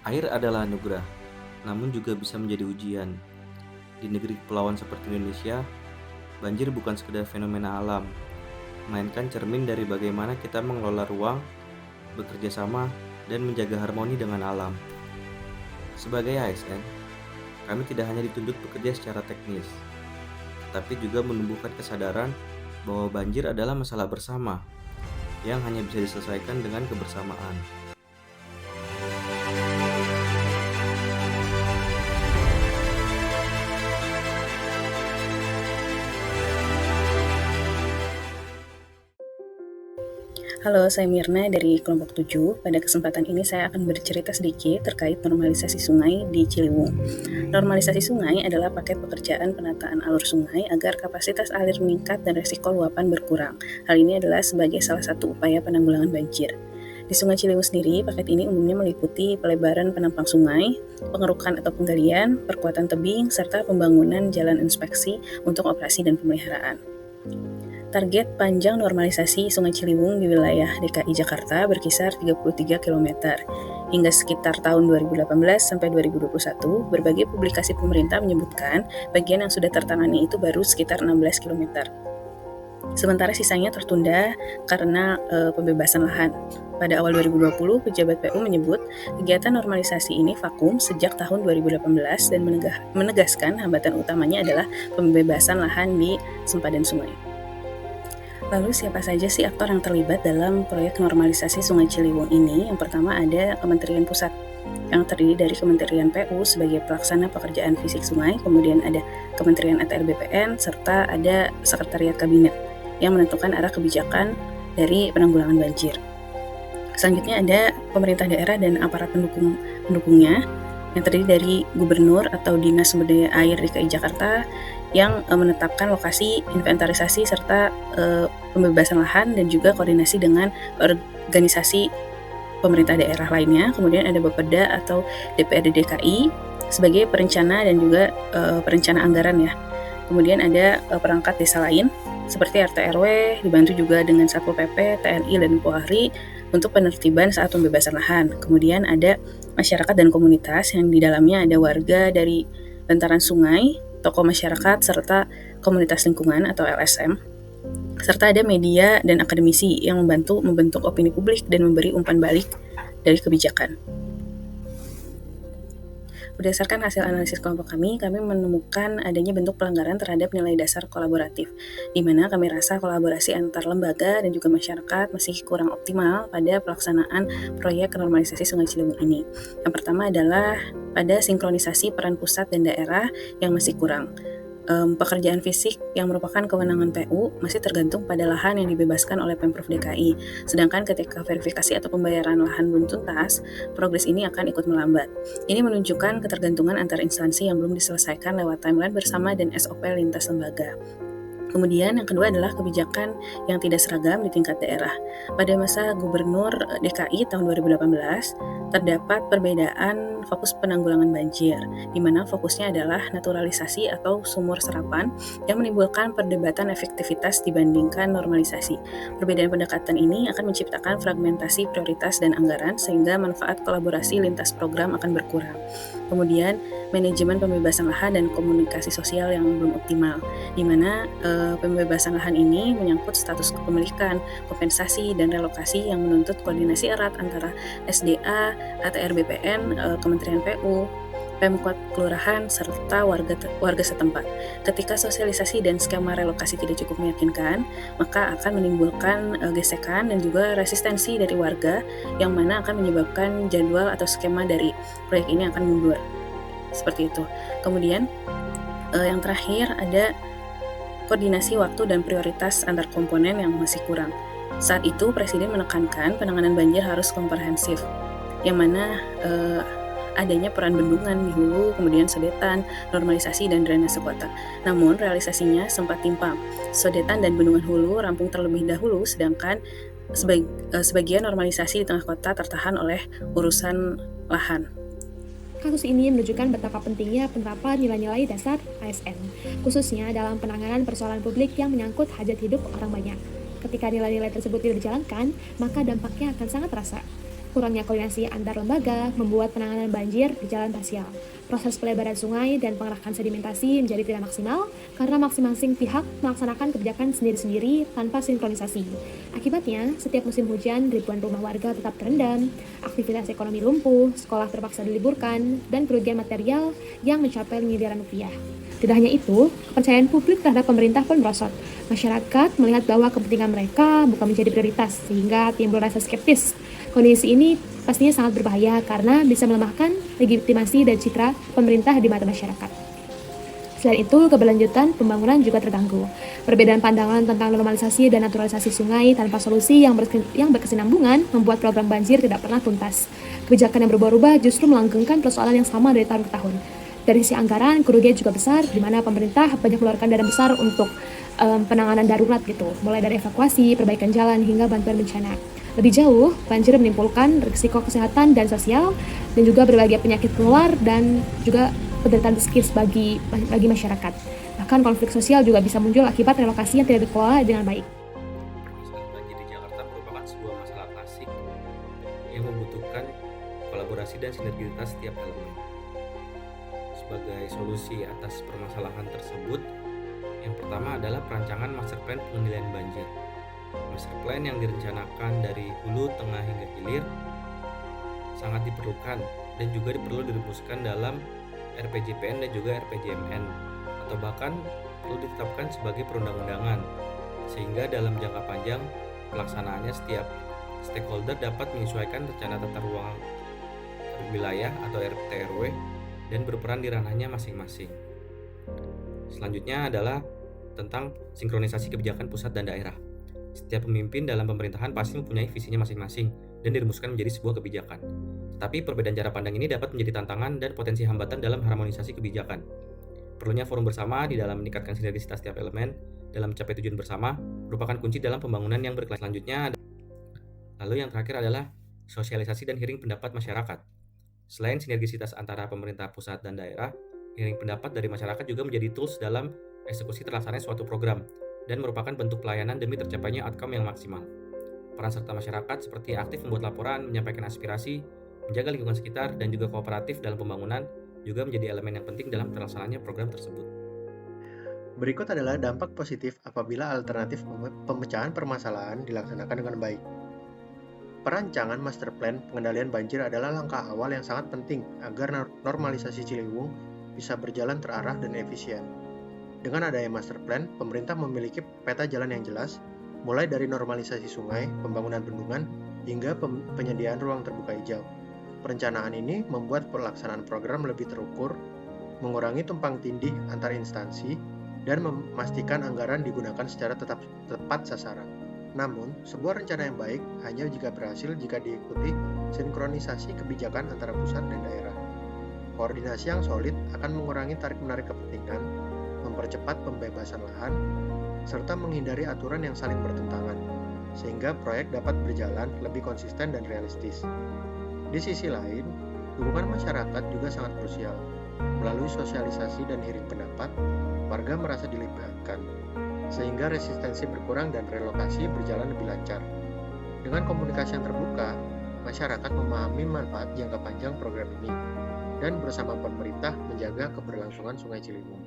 Air adalah anugerah, namun juga bisa menjadi ujian. Di negeri kepulauan seperti Indonesia, banjir bukan sekedar fenomena alam, melainkan cermin dari bagaimana kita mengelola ruang, bekerja sama, dan menjaga harmoni dengan alam. Sebagai ASN, kami tidak hanya dituntut bekerja secara teknis, tetapi juga menumbuhkan kesadaran bahwa banjir adalah masalah bersama yang hanya bisa diselesaikan dengan kebersamaan. Halo, saya Mirna dari kelompok 7. Pada kesempatan ini saya akan bercerita sedikit terkait normalisasi sungai di Ciliwung. Normalisasi sungai adalah paket pekerjaan penataan alur sungai agar kapasitas air meningkat dan resiko luapan berkurang. Hal ini adalah sebagai salah satu upaya penanggulangan banjir. Di Sungai Ciliwung sendiri, paket ini umumnya meliputi pelebaran penampang sungai, pengerukan atau penggalian, perkuatan tebing, serta pembangunan jalan inspeksi untuk operasi dan pemeliharaan. Target panjang normalisasi Sungai Ciliwung di wilayah DKI Jakarta berkisar 33 km. Hingga sekitar tahun 2018 sampai 2021, berbagai publikasi pemerintah menyebutkan bagian yang sudah tertangani itu baru sekitar 16 km. Sementara sisanya tertunda karena pembebasan lahan. Pada awal 2020, pejabat PU menyebut kegiatan normalisasi ini vakum sejak tahun 2018 dan menegaskan hambatan utamanya adalah pembebasan lahan di sempadan sungai. Lalu siapa saja sih aktor yang terlibat dalam proyek normalisasi Sungai Ciliwung ini? Yang pertama ada Kementerian Pusat yang terdiri dari Kementerian PU sebagai pelaksana pekerjaan fisik sungai, kemudian ada Kementerian ATR BPN, serta ada Sekretariat Kabinet yang menentukan arah kebijakan dari penanggulangan banjir. Selanjutnya ada pemerintah daerah dan aparat pendukungnya yang terdiri dari Gubernur atau Dinas Sumber Daya Air DKI Jakarta yang menetapkan lokasi, inventarisasi, serta pembebasan lahan dan juga koordinasi dengan organisasi pemerintah daerah lainnya. Kemudian ada Bapeda atau DPRD DKI sebagai perencana dan juga perencana anggaran ya. Kemudian ada perangkat desa lain seperti RT RW, dibantu juga dengan Satpol PP, TNI, dan Polri untuk penertiban saat pembebasan lahan. Kemudian ada masyarakat dan komunitas yang di dalamnya ada warga dari bantaran sungai, tokoh masyarakat, serta komunitas lingkungan atau LSM. Serta ada media dan akademisi yang membantu membentuk opini publik dan memberi umpan balik dari kebijakan. Berdasarkan hasil analisis kelompok kami menemukan adanya bentuk pelanggaran terhadap nilai dasar kolaboratif, di mana kami rasa kolaborasi antar lembaga dan juga masyarakat masih kurang optimal pada pelaksanaan proyek normalisasi Sungai Ciliwung ini. Yang pertama adalah pada sinkronisasi peran pusat dan daerah yang masih kurang. Pekerjaan fisik yang merupakan kewenangan PU masih tergantung pada lahan yang dibebaskan oleh Pemprov DKI. Sedangkan ketika verifikasi atau pembayaran lahan belum tuntas, progres ini akan ikut melambat. Ini menunjukkan ketergantungan antar instansi yang belum diselesaikan lewat timeline bersama dan SOP lintas lembaga. Kemudian yang kedua adalah kebijakan yang tidak seragam di tingkat daerah. Pada masa Gubernur DKI tahun 2018, terdapat perbedaan fokus penanggulangan banjir, di mana fokusnya adalah naturalisasi atau sumur serapan yang menimbulkan perdebatan efektivitas dibandingkan normalisasi. Perbedaan pendekatan ini akan menciptakan fragmentasi prioritas dan anggaran sehingga manfaat kolaborasi lintas program akan berkurang. Kemudian manajemen pembebasan lahan dan komunikasi sosial yang belum optimal, di mana pembebasan lahan ini menyangkut status kepemilikan, kompensasi, dan relokasi yang menuntut koordinasi erat antara SDA, ATR BPN, Kementerian PU, Pemkot kelurahan, serta warga setempat. Ketika sosialisasi dan skema relokasi tidak cukup meyakinkan, maka akan menimbulkan gesekan dan juga resistensi dari warga yang mana akan menyebabkan jadwal atau skema dari proyek ini akan mundur. Seperti itu. Kemudian yang terakhir ada koordinasi waktu dan prioritas antar komponen yang masih kurang. Saat itu Presiden menekankan penanganan banjir harus komprehensif, yang mana adanya peran bendungan di hulu, kemudian sodetan, normalisasi, dan drainase kota. Namun realisasinya sempat timpang. Sodetan dan bendungan hulu rampung terlebih dahulu, sedangkan sebagian normalisasi di tengah kota tertahan oleh urusan lahan. Kasus ini menunjukkan betapa pentingnya penerapan nilai-nilai dasar ASN, khususnya dalam penanganan persoalan publik yang menyangkut hajat hidup orang banyak. Ketika nilai-nilai tersebut tidak dijalankan, maka dampaknya akan sangat terasa. kurangnya koordinasi antar lembaga membuat penanganan banjir berjalan parsial. Proses pelebaran sungai dan pengerahan sedimentasi menjadi tidak maksimal karena masing-masing pihak melaksanakan kebijakan sendiri-sendiri tanpa sinkronisasi. Akibatnya, setiap musim hujan, ribuan rumah warga tetap terendam, aktivitas ekonomi lumpuh, sekolah terpaksa diliburkan, dan kerugian material yang mencapai miliaran rupiah. Tidak hanya itu, kepercayaan publik terhadap pemerintah pun merosot. Masyarakat melihat bahwa kepentingan mereka bukan menjadi prioritas, sehingga timbul rasa skeptis. Kondisi ini pastinya sangat berbahaya karena bisa melemahkan legitimasi dan citra pemerintah di mata masyarakat. Selain itu, keberlanjutan pembangunan juga terganggu. Perbedaan pandangan tentang normalisasi dan naturalisasi sungai tanpa solusi yang berkesinambungan membuat program banjir tidak pernah tuntas. Kebijakan yang berubah-ubah justru melanggengkan persoalan yang sama dari tahun ke tahun. Dari sisi anggaran, kerugian juga besar, di mana pemerintah banyak mengeluarkan dana besar untuk penanganan darurat gitu, mulai dari evakuasi, perbaikan jalan, hingga bantuan bencana. Lebih jauh, banjir menimbulkan risiko kesehatan dan sosial, dan juga berbagai penyakit menular dan juga penderitaan psikis bagi masyarakat. Bahkan konflik sosial juga bisa muncul akibat relokasi yang tidak dikelola dengan baik. Permasalahan banjir di Jakarta merupakan sebuah masalah klasik yang membutuhkan kolaborasi dan sinergitas setiap elemen. Sebagai solusi atas permasalahan tersebut, yang pertama adalah perancangan master plan pengendalian banjir. Master plan yang direncanakan dari hulu, tengah, hingga hilir sangat diperlukan dan juga perlu dirumuskan dalam RPJPN dan juga RPJMN, atau bahkan perlu ditetapkan sebagai perundang-undangan, sehingga dalam jangka panjang pelaksanaannya setiap stakeholder dapat menyesuaikan rencana tata ruang wilayah atau RT/RW dan berperan di ranahnya masing-masing. Selanjutnya adalah tentang sinkronisasi kebijakan pusat dan daerah. Setiap pemimpin dalam pemerintahan pasti mempunyai visinya masing-masing dan dirumuskan menjadi sebuah kebijakan. Tetapi perbedaan cara pandang ini dapat menjadi tantangan dan potensi hambatan dalam harmonisasi kebijakan. Perlunya forum bersama di dalam meningkatkan sinergisitas setiap elemen dalam mencapai tujuan bersama merupakan kunci dalam pembangunan yang berkelanjutan. Selanjutnya, lalu yang terakhir adalah sosialisasi dan hearing pendapat masyarakat. Selain sinergisitas antara pemerintah pusat dan daerah, hearing pendapat dari masyarakat juga menjadi tools dalam eksekusi terlaksananya suatu program dan merupakan bentuk pelayanan demi tercapainya outcome yang maksimal. Peran serta masyarakat seperti aktif membuat laporan, menyampaikan aspirasi, menjaga lingkungan sekitar, dan juga kooperatif dalam pembangunan juga menjadi elemen yang penting dalam terlaksananya program tersebut. Berikut adalah dampak positif apabila alternatif pemecahan permasalahan dilaksanakan dengan baik. Perancangan master plan pengendalian banjir adalah langkah awal yang sangat penting agar normalisasi Ciliwung bisa berjalan terarah dan efisien. Dengan adanya master plan, pemerintah memiliki peta jalan yang jelas, mulai dari normalisasi sungai, pembangunan bendungan, hingga penyediaan ruang terbuka hijau. Perencanaan ini membuat pelaksanaan program lebih terukur, mengurangi tumpang tindih antar instansi, dan memastikan anggaran digunakan secara tepat sasaran. Namun, sebuah rencana yang baik hanya jika berhasil jika diikuti sinkronisasi kebijakan antara pusat dan daerah. Koordinasi yang solid akan mengurangi tarik-menarik kepentingan, mempercepat pembebasan lahan, serta menghindari aturan yang saling bertentangan, sehingga proyek dapat berjalan lebih konsisten dan realistis. Di sisi lain, dukungan masyarakat juga sangat krusial. Melalui sosialisasi dan hearing pendapat, warga merasa dilibatkan, sehingga resistensi berkurang dan relokasi berjalan lebih lancar. Dengan komunikasi yang terbuka, masyarakat memahami manfaat jangka panjang program ini, dan bersama pemerintah menjaga keberlangsungan Sungai Ciliwung.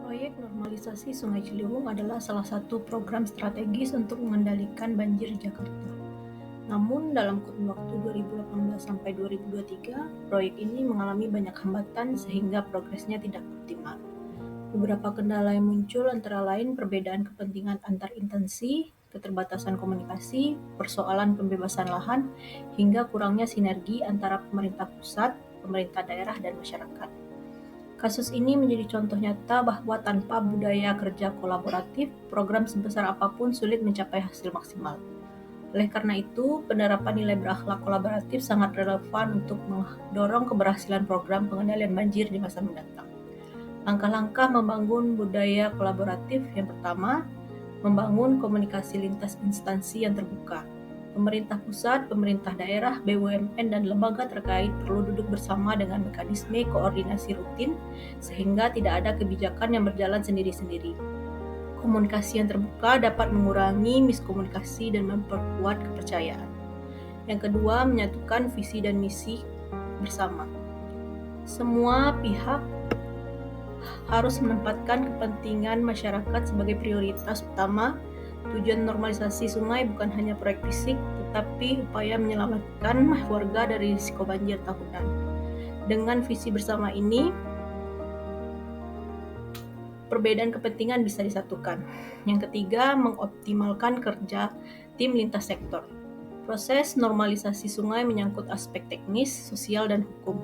Proyek normalisasi Sungai Ciliwung adalah salah satu program strategis untuk mengendalikan banjir Jakarta. Namun dalam kurun waktu 2018 sampai 2023, proyek ini mengalami banyak hambatan sehingga progresnya tidak optimal. Beberapa kendala yang muncul antara lain perbedaan kepentingan antar instansi, keterbatasan komunikasi, persoalan pembebasan lahan, hingga kurangnya sinergi antara pemerintah pusat, pemerintah daerah, dan masyarakat. Kasus ini menjadi contoh nyata bahwa tanpa budaya kerja kolaboratif, program sebesar apapun sulit mencapai hasil maksimal. Oleh karena itu, penerapan nilai berakhlak kolaboratif sangat relevan untuk mendorong keberhasilan program pengendalian banjir di masa mendatang. Langkah-langkah membangun budaya kolaboratif yang pertama, membangun komunikasi lintas instansi yang terbuka. Pemerintah pusat, pemerintah daerah, BUMN, dan lembaga terkait perlu duduk bersama dengan mekanisme koordinasi rutin sehingga tidak ada kebijakan yang berjalan sendiri-sendiri. Komunikasi yang terbuka dapat mengurangi miskomunikasi dan memperkuat kepercayaan. Yang kedua, menyatukan visi dan misi bersama. Semua pihak harus menempatkan kepentingan masyarakat sebagai prioritas utama. Tujuan normalisasi sungai bukan hanya proyek fisik, tetapi upaya menyelamatkan warga dari risiko banjir tahunan. Dengan visi bersama ini, perbedaan kepentingan bisa disatukan. Yang ketiga, mengoptimalkan kerja tim lintas sektor. Proses normalisasi sungai menyangkut aspek teknis, sosial, dan hukum.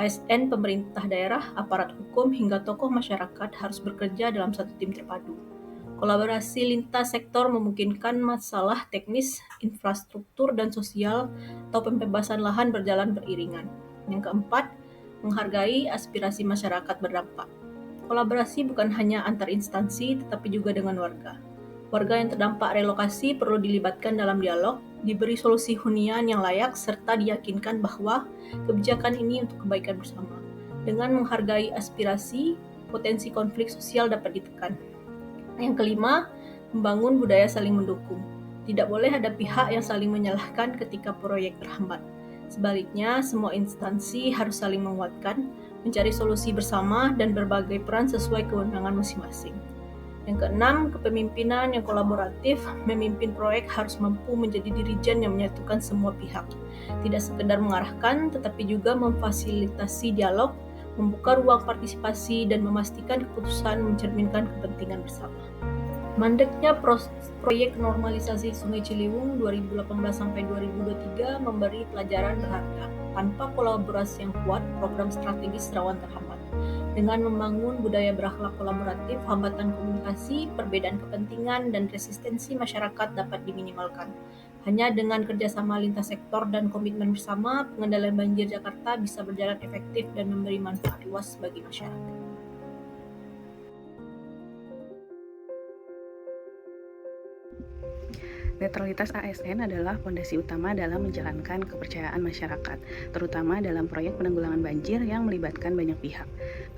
ASN, pemerintah daerah, aparat hukum, hingga tokoh masyarakat harus bekerja dalam satu tim terpadu. Kolaborasi lintas sektor memungkinkan masalah teknis, infrastruktur, dan sosial atau pembebasan lahan berjalan beriringan. Yang keempat, menghargai aspirasi masyarakat berdampak. Kolaborasi bukan hanya antar instansi, tetapi juga dengan warga. Warga yang terdampak relokasi perlu dilibatkan dalam dialog, diberi solusi hunian yang layak, serta diyakinkan bahwa kebijakan ini untuk kebaikan bersama. Dengan menghargai aspirasi, potensi konflik sosial dapat ditekan. Yang kelima, membangun budaya saling mendukung. Tidak boleh ada pihak yang saling menyalahkan ketika proyek terhambat. Sebaliknya, semua instansi harus saling menguatkan, mencari solusi bersama, dan berbagai peran sesuai kewenangan masing-masing. Yang keenam, kepemimpinan yang kolaboratif. Memimpin proyek harus mampu menjadi dirijen yang menyatukan semua pihak. Tidak sekedar mengarahkan, tetapi juga memfasilitasi dialog, membuka ruang partisipasi, dan memastikan keputusan mencerminkan kepentingan bersama. Mandeknya proyek normalisasi Sungai Ciliwung 2018-2023 memberi pelajaran berharga. Tanpa kolaborasi yang kuat, program strategis rawan terhambat. Dengan membangun budaya berakhlak kolaboratif, hambatan komunikasi, perbedaan kepentingan, dan resistensi masyarakat dapat diminimalkan. Hanya dengan kerjasama lintas sektor dan komitmen bersama, pengendalian banjir Jakarta bisa berjalan efektif dan memberi manfaat luas bagi masyarakat. Netralitas ASN adalah fondasi utama dalam menjalankan kepercayaan masyarakat, terutama dalam proyek penanggulangan banjir yang melibatkan banyak pihak.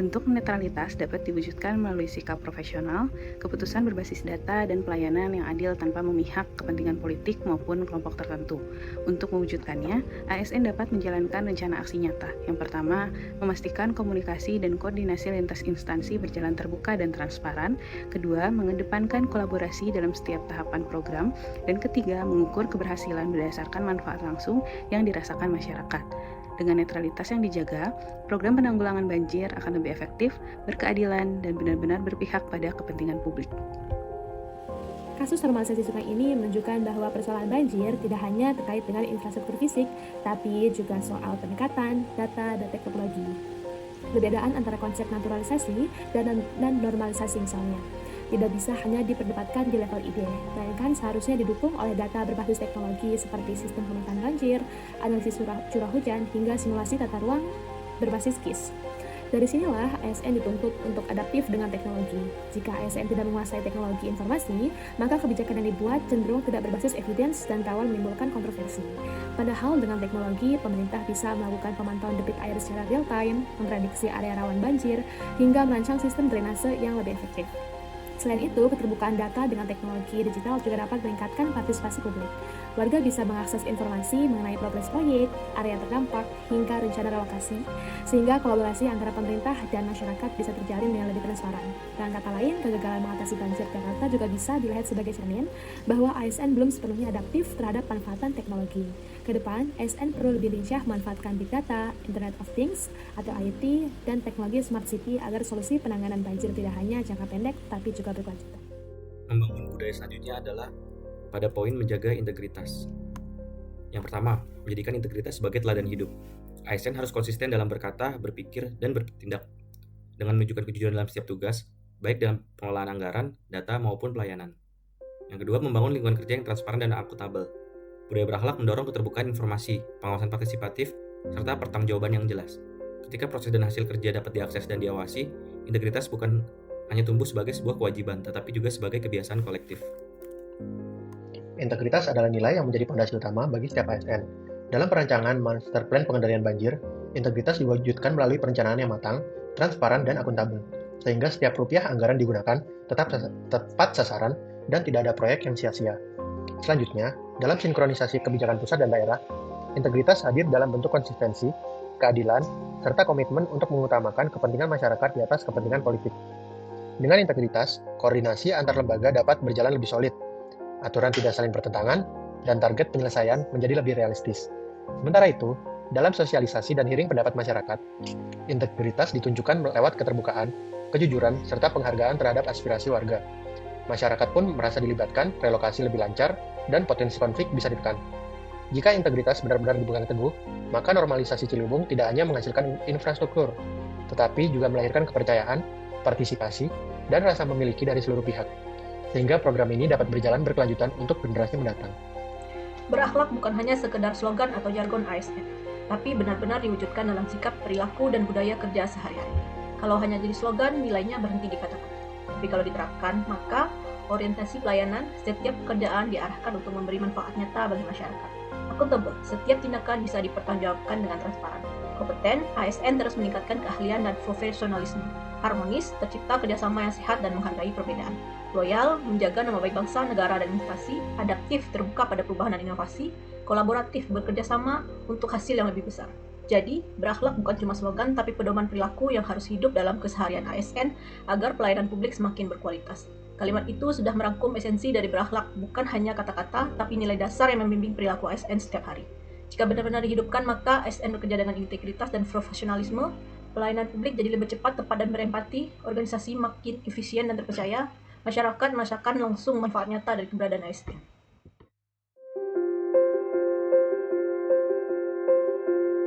Bentuk netralitas dapat diwujudkan melalui sikap profesional, keputusan berbasis data, dan pelayanan yang adil tanpa memihak kepentingan politik maupun kelompok tertentu. Untuk mewujudkannya, ASN dapat menjalankan rencana aksi nyata. Yang pertama, memastikan komunikasi dan koordinasi lintas instansi berjalan terbuka dan transparan. Kedua, mengedepankan kolaborasi dalam setiap tahapan program. Dan ketiga, mengukur keberhasilan berdasarkan manfaat langsung yang dirasakan masyarakat. Dengan netralitas yang dijaga, program penanggulangan banjir akan lebih efektif, berkeadilan, dan benar-benar berpihak pada kepentingan publik. Kasus normalisasi sungai ini menunjukkan bahwa persoalan banjir tidak hanya terkait dengan infrastruktur fisik, tapi juga soal pendekatan, data, dan teknologi. Perbedaan antara konsep naturalisasi dan normalisasi misalnya tidak bisa hanya diperdebatkan di level ide, melainkan seharusnya didukung oleh data berbasis teknologi seperti sistem pemetaan banjir, analisis curah hujan, hingga simulasi tata ruang berbasis KIS. Dari sinilah ASN dituntut untuk adaptif dengan teknologi. Jika ASN tidak menguasai teknologi informasi, maka kebijakan yang dibuat cenderung tidak berbasis evidence dan rawan menimbulkan kontroversi. Padahal dengan teknologi, pemerintah bisa melakukan pemantauan debit air secara real time, memprediksi area rawan banjir, hingga merancang sistem drainase yang lebih efektif. Selain itu, keterbukaan data dengan teknologi digital juga dapat meningkatkan partisipasi publik. Warga bisa mengakses informasi mengenai progres proyek, area terdampak, hingga rencana relokasi, sehingga kolaborasi antara pemerintah dan masyarakat bisa terjalin dengan lebih transparan. Dengan kata lain, kegagalan mengatasi banjir Jakarta juga bisa dilihat sebagai cermin bahwa ASN belum sepenuhnya adaptif terhadap manfaatan teknologi. Kedepan, ASN perlu lebih lincah memanfaatkan Big Data, Internet of Things, atau IoT, dan teknologi Smart City agar solusi penanganan banjir tidak hanya jangka pendek, tapi juga berkelanjutan. Membangun budaya selanjutnya adalah pada poin menjaga integritas. Yang pertama, menjadikan integritas sebagai teladan hidup. ASN harus konsisten dalam berkata, berpikir, dan bertindak dengan menunjukkan kejujuran dalam setiap tugas, baik dalam pengelolaan anggaran, data, maupun pelayanan. Yang kedua, membangun lingkungan kerja yang transparan dan akuntabel. Budaya berakhlak mendorong keterbukaan informasi, pengawasan partisipatif, serta pertanggungjawaban yang jelas. Ketika proses dan hasil kerja dapat diakses dan diawasi, integritas bukan hanya tumbuh sebagai sebuah kewajiban, tetapi juga sebagai kebiasaan kolektif. Integritas adalah nilai yang menjadi fondasi utama bagi setiap ASN. Dalam perancangan Master Plan Pengendalian Banjir, integritas diwujudkan melalui perencanaan yang matang, transparan, dan akuntabel, sehingga setiap rupiah anggaran digunakan tetap tepat sasaran dan tidak ada proyek yang sia-sia. Selanjutnya, Dalam sinkronisasi kebijakan pusat dan daerah, integritas hadir dalam bentuk konsistensi, keadilan, serta komitmen untuk mengutamakan kepentingan masyarakat di atas kepentingan politik. Dengan integritas, koordinasi antar lembaga dapat berjalan lebih solid, aturan tidak saling bertentangan, dan target penyelesaian menjadi lebih realistis. Sementara itu, dalam sosialisasi dan hearing pendapat masyarakat, integritas ditunjukkan lewat keterbukaan, kejujuran, serta penghargaan terhadap aspirasi warga. Masyarakat pun merasa dilibatkan, relokasi lebih lancar, dan potensi konflik bisa ditekan. Jika integritas benar-benar dipegang teguh, maka normalisasi Ciliwung tidak hanya menghasilkan infrastruktur, tetapi juga melahirkan kepercayaan, partisipasi, dan rasa memiliki dari seluruh pihak, sehingga program ini dapat berjalan berkelanjutan untuk generasi mendatang. Berakhlak bukan hanya sekedar slogan atau jargon ASN, tapi benar-benar diwujudkan dalam sikap, perilaku, dan budaya kerja sehari-hari. Kalau hanya jadi slogan, nilainya berhenti di kata-kata. Tapi kalau diterapkan, maka orientasi pelayanan, setiap pekerjaan diarahkan untuk memberi manfaat nyata bagi masyarakat. Akuntabel, setiap tindakan bisa dipertanggungjawabkan dengan transparan. Kompeten, ASN terus meningkatkan keahlian dan profesionalisme. Harmonis, tercipta kerjasama yang sehat dan menghargai perbedaan. Loyal, menjaga nama baik bangsa, negara, dan instansi. Adaptif, terbuka pada perubahan dan inovasi. Kolaboratif, bekerja sama untuk hasil yang lebih besar. Jadi, berakhlak bukan cuma slogan, tapi pedoman perilaku yang harus hidup dalam keseharian ASN agar pelayanan publik semakin berkualitas. Kalimat itu sudah merangkum esensi dari berakhlak, bukan hanya kata-kata, tapi nilai dasar yang membimbing perilaku ASN setiap hari. Jika benar-benar dihidupkan, maka ASN bekerja dengan integritas dan profesionalisme, pelayanan publik jadi lebih cepat, tepat, dan berempati, organisasi makin efisien dan terpercaya, masyarakat merasakan langsung manfaat nyata dari keberadaan ASN.